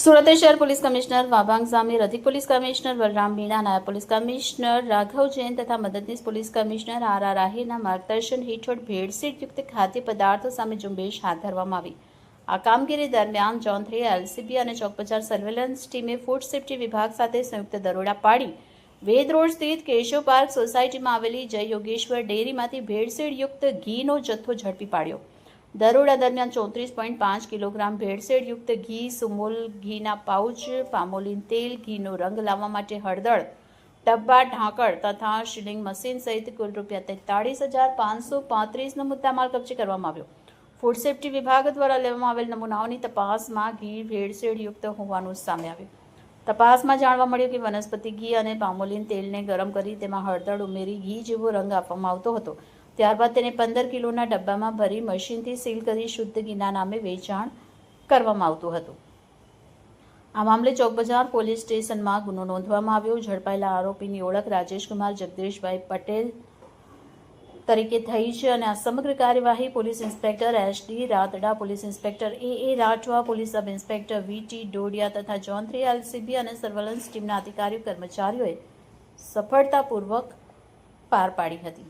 સુરત શહેર police commissioner Wabang ઝામીર, અધિક police commissioner Balram Meena, નાયબ પોલીસ કમિશનર રાઘવ જૈન તથા મદદનીશ પોલીસ કમિશનર આર આહિરના માર્ગદર્શન હેઠળ ભેળસેળયુક્ત ખાદ્ય પદાર્થો સામે ઝુંબેશ હાથ ધરવામાં આવી। આ કામગીરી દરમિયાન ઝોન 3 એલસીબી અને ચોકબજાર સર્વેલન્સ ટીમે ફૂડ સેફ્ટી વિભાગ સાથે સંયુક્ત દરોડા પાડી વેદ રોડ સ્થિત કેશવ પાર્ક સોસાયટીમાં આવેલી જય યોગેશ્વર ડેરીમાંથી ભેળસેળયુક્ત ઘીનો જથ્થો ઝડપી પાડ્યો। દરોડા દરમિયાન 34.5 કિલોગ્રામ ભેળસેળયુક્ત ઘી, સુમોલ ઘીના પાઉચ, પામોલીન તેલ, ઘીનો રંગ લાવવા માટે હળદર, ડબ્બા, ઢાંકણ તથા શિલિંગ મશીન સહિત કુલ ₹43,535નો મુદ્દામાલ કબજે કરવામાં આવ્યો। ફૂડ સેફ્ટી વિભાગ દ્વારા લેવામાં આવેલ નમૂનાઓની તપાસમાં ઘી ભેળસેળયુક્ત હોવાનું સામે આવ્યું। તપાસમાં જાણવા મળ્યું કે વનસ્પતિ ઘી અને પામોલીન તેલને ગરમ કરી તેમાં હળદર ઉમેરી ઘી જેવો રંગ આપવામાં આવતો હતો। ત્યારબાદ તેને 15 કિલોના ડબ્બામાં ભરી મશીનથી સીલ કરી શુદ્ધ ઘીના નામે વેચાણ કરવામાં આવતું હતું। આ મામલે ચોકબજાર પોલીસ સ્ટેશનમાં ગુનો નોંધવામાં આવ્યો। ઝડપાયેલા આરોપીની ઓળખ રાજેશકુમાર જગદીશભાઈ પટેલ તરીકે થઈ છે અને આ સમગ્ર કાર્યવાહી police inspector SD Ratda, police inspector A Rathwa, police sub inspector VT Dodiya તથા ઝોન 3 એલસીબી અને સર્વેલન્સ ટીમના અધિકારીઓ કર્મચારીઓએ સફળતાપૂર્વક પાર પાડી હતી।